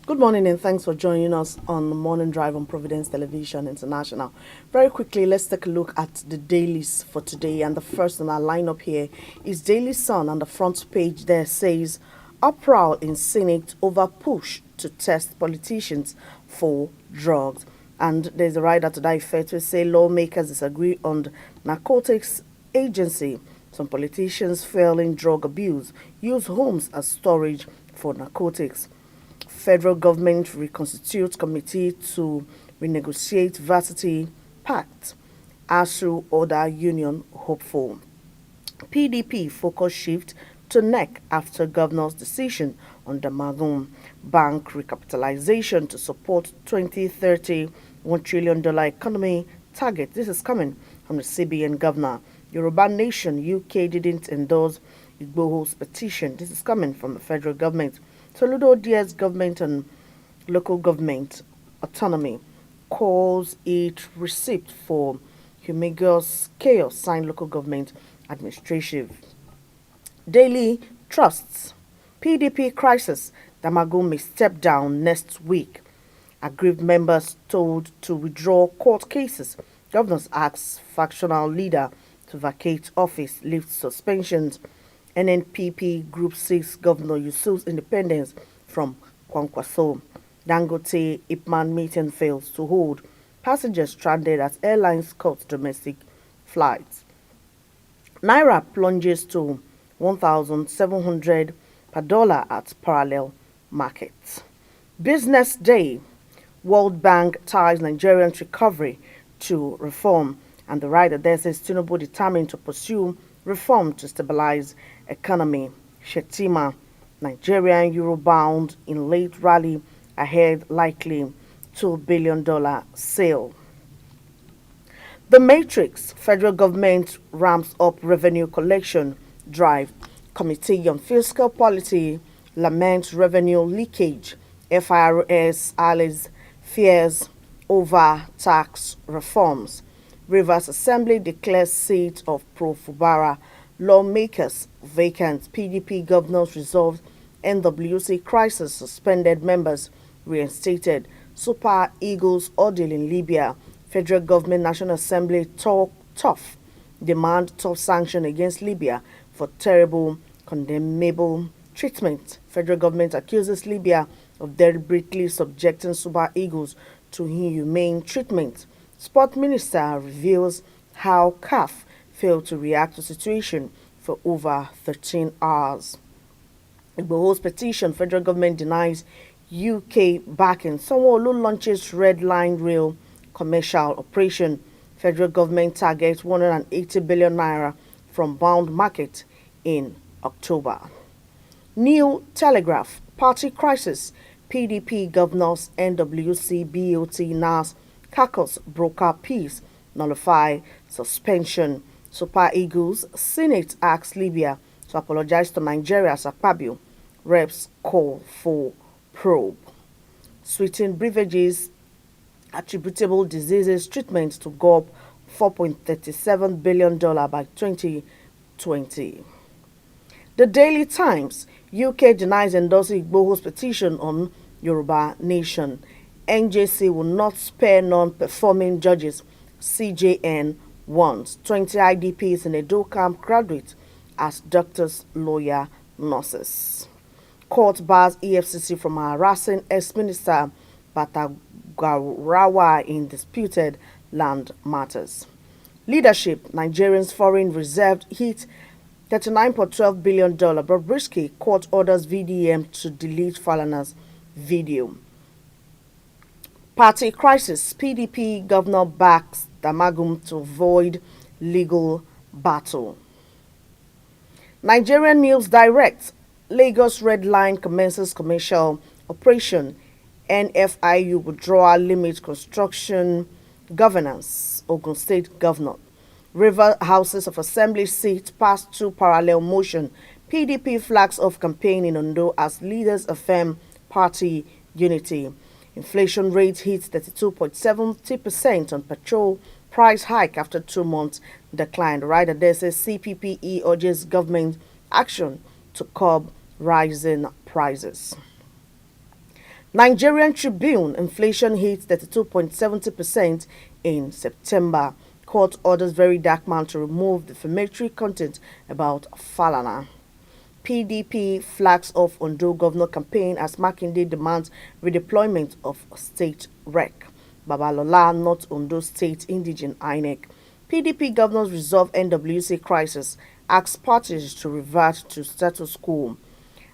Good morning and thanks for joining us on the Morning Drive on Providence Television International. Very quickly, let's take a look at the dailies for today. And the first on our lineup here is Daily Sun. On the front page there says, uproar in Senate over push to test politicians for drugs. And there's a rider to that effect to say lawmakers disagree on the narcotics agency. Some politicians failing drug abuse use homes as storage for narcotics. Federal government reconstitutes committee to renegotiate varsity pact. ASU order union hopeful. PDP focus shift to neck after governor's decision on the Magum bank recapitalization to support 2030 $1 trillion economy target. This is coming from the CBN governor. Yoruba Nation UK didn't endorse Igboho's petition. This is coming from the federal government. Soludo Diaz government and local government autonomy calls it receipt for humongous chaos, signed local government administrative. Daily trusts. PDP crisis. Damagum may step down next week. Aggrieved members told to withdraw court cases. Governors ask factional leader to vacate office, lift suspensions. NNPP Group 6 Governor Yusuf's independence from Kwankwaso. Dangote Ipman meeting fails to hold. Passengers stranded as airlines cut domestic flights. Naira plunges to 1,700 per dollar at parallel markets. Business Day. World Bank ties Nigerians' recovery to reform. And the writer there says Tinubu determined to pursue reform to stabilize economy. Shetima, Nigerian euro bound in late rally ahead likely $2 billion sale. The Matrix, federal government ramps up revenue collection drive. Committee on Fiscal Policy laments revenue leakage. FIRS alleys fears over tax reforms. Rivers Assembly declares seat of pro-Fubara lawmakers vacant. PDP governors resolved NWC crisis. Suspended members reinstated. Super Eagles ordeal in Libya. Federal government National Assembly talk tough. Demand tough sanction against Libya for terrible, condemnable treatment. Federal government accuses Libya of deliberately subjecting Super Eagles to inhumane treatment. Sport Minister reveals how CAF failed to react to situation for over 13 hours. Igboho's petition, federal government denies UK backing. Sanwo-Olu launches Red Line Rail commercial operation. Federal government targets 180 billion naira from bond market in October. New Telegraph, party crisis. PDP governors, NWC, BOT, NAS, caucus broker peace, nullify suspension. Super Eagles, Senate asks Libya to apologize to Nigeria as Akpabio. Reps call for probe. Sweetened beverages, attributable diseases treatment to GOP $4.37 billion by 2020. The Daily Times, UK denies endorsing Igboho's petition on Yoruba Nation. NJC will not spare non-performing judges. CJN wants 20 IDPs in Edo camp graduate as doctors, lawyer, nurses. Court bars EFCC from harassing ex-minister Batagarawa in disputed land matters. Leadership, Nigerians foreign reserve hit $39.12 billion. Bobrisky court orders VDM to delete Falana's video. Party crisis. PDP governor backs Damagum to avoid legal battle. Nigerian News Direct. Lagos Red Line commences commercial operation. NFIU withdrawal limit construction governance. Ogun State Governor. River Houses of Assembly seat passed through parallel motion. PDP flags off campaign in Ondo as leaders affirm party unity. Inflation rate hits 32.70% on petrol price hike after 2 months decline. The rider there says CPPE urges government action to curb rising prices. Nigerian Tribune, inflation hits 32.70% in September. Court orders very dark man to remove defamatory content about Falana. PDP flags off Ondo governor campaign as Makinde demands redeployment of state rec. Babalola not Ondo state indigene INEC. PDP governors resolve NWC crisis, asks parties to revert to status quo.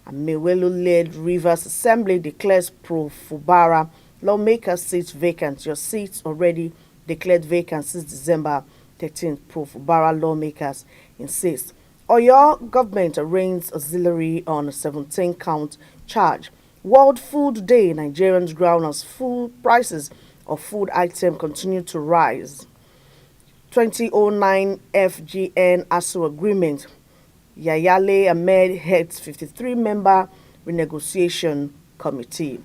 And Mewelu-led Rivers Assembly declares pro-Fubara lawmaker seats vacant. Your seats already declared vacant since December 13th. Pro-Fubara lawmakers insist. Oyo government arraigns auxiliary on a 17-count charge. World Food Day, Nigerians ground as food prices of food items continue to rise. 2009 FGN ASU agreement. Yayale Ahmed heads 53-member renegotiation committee.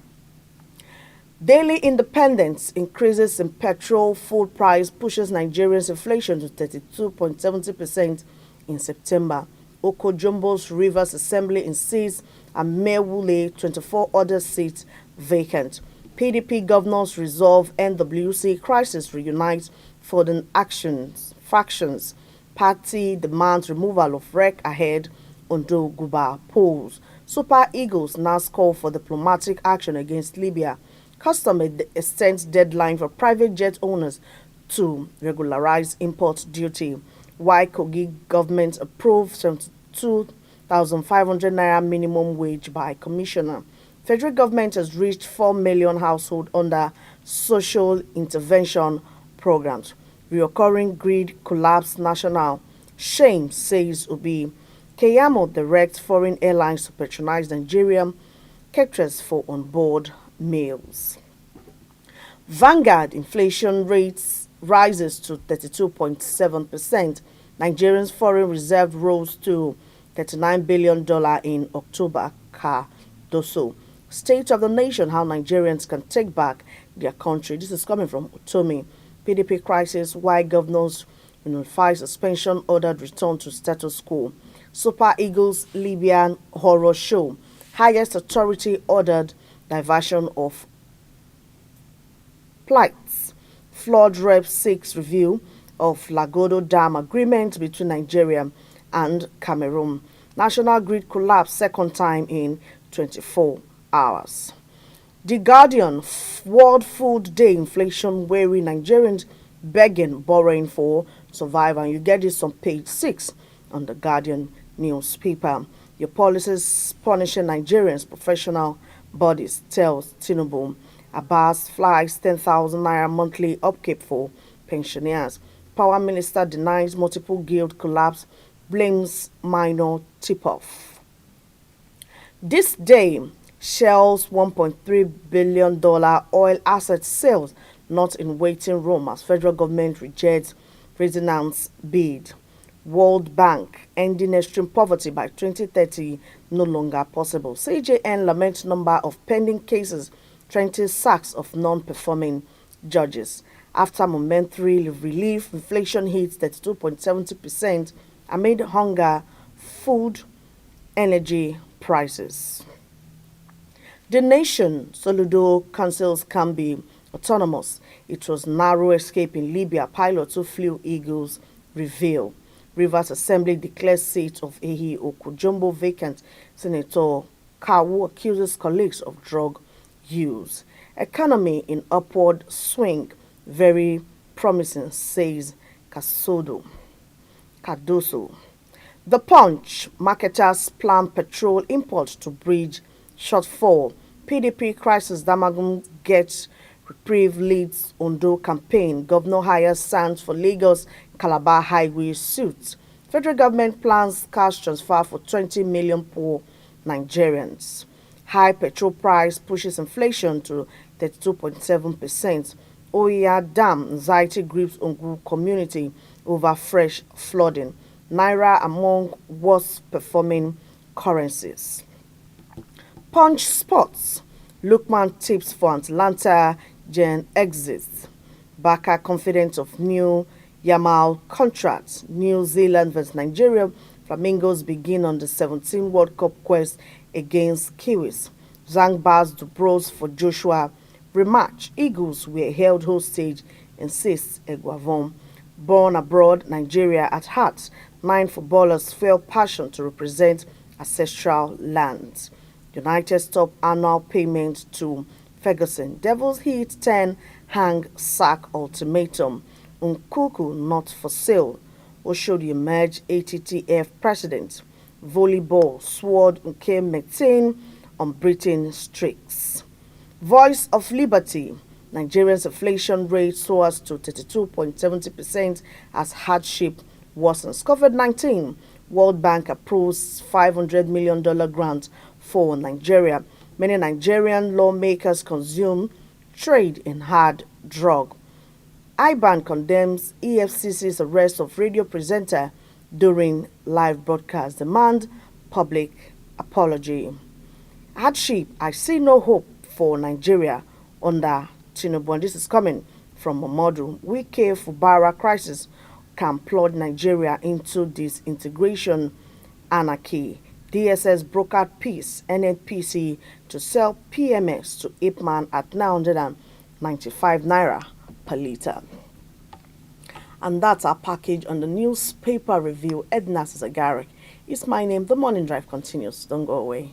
Daily Independence increases in petrol food price pushes Nigerians' inflation to 32.70% in September. Oko Jumbo's Rivers Assembly insists and Mewule 24 other seats vacant. PDP governors resolve NWC crisis reunites for the factions. Party demands removal of REC ahead Ondo Guba polls. Super Eagles now call for diplomatic action against Libya. Custom extends deadline for private jet owners to regularize import duty. Why Kogi government approved 72,500 naira minimum wage by commissioner. Federal government has reached 4 million households under social intervention programs. Reoccurring grid collapse national. Shame, says Obi. Keyamo directs foreign airlines to patronize Nigerian caterers for onboard meals. Vanguard inflation rates rises to 32.7%. Nigeria's foreign reserve rose to $39 billion in October. Cardoso. State of the nation, how Nigerians can take back their country. This is coming from Utomi. PDP crisis, why governors notify suspension ordered return to status quo. Super Eagles Libyan horror show. Highest authority ordered diversion of plights. Flood Rep 6 review of Lagodo Dam agreement between Nigeria and Cameroon. National grid collapse second time in 24 hours. The Guardian, World Food Day, inflation weary Nigerians begging, borrowing for survival. And you get this on page 6 on the Guardian newspaper. Your policies punishing Nigerians, professional bodies, tells Tinubu. Abbas flies 10,000 naira monthly upkeep for pensioners. Power Minister denies multiple guild collapse, blames minor tip-off. This day, Shell's $1.3 billion oil asset sales not in waiting room as federal government rejects resonance bid. World Bank ending extreme poverty by 2030 no longer possible. CJN laments number of pending cases, 20 sacks of non-performing judges. After momentary relief, inflation hits 32.70% amid hunger, food, energy prices. The nation, Soludo councils can be autonomous. It was narrow escape in Libya. Pilots who flew Eagles reveal. Rivers Assembly declares seat of Ehi Okujumbo vacant. Senator Kawu accuses colleagues of drug use. Economy in upward swing. Very promising, says Cardoso. The Punch, marketers plan petrol imports to bridge shortfall. PDP crisis, Damagum gets reprieve, leads Ondo campaign. Governor hires Sands for Lagos Calabar highway suits. Federal government plans cash transfer for 20 million poor Nigerians. High petrol price pushes inflation to 32.7%. Oya Dam, anxiety grips Ongu community over fresh flooding. Naira among worst performing currencies. Punch Sports. Lookman tips for Atlanta Gen exits. Baka confident of new Yamal contracts. New Zealand vs Nigeria. Flamingos begin on the 17 World Cup quest against Kiwis. Zangbars Dubros for Joshua. Rematch. Eagles were held hostage, insists Eguavon. Born abroad, Nigeria at heart. 9 footballers fell passion to represent ancestral lands. United stop annual payment to Ferguson. Devils hit 10, hang, sack ultimatum. Nkuku not for sale. Oshodi emerge ATTF president. Volleyball sword Nke maintain on Britain streaks. Voice of Liberty. Nigeria's inflation rate soars to 32.70% as hardship worsens. COVID-19. World Bank approves $500 million grant for Nigeria. Many Nigerian lawmakers consume trade in hard drug. IBAN condemns EFCC's arrest of radio presenter during live broadcast. Demand public apology. Hardship. I see no hope for Nigeria under Tinubu. And this is coming from Momodu. Wike Fubara crisis can plunge Nigeria into disintegration anarchy. DSS brokered peace. NNPC to sell PMS to Ipman at 995 naira per litre. And that's our package on the newspaper review. Edna Zagaric is my name. The morning drive continues. Don't go away.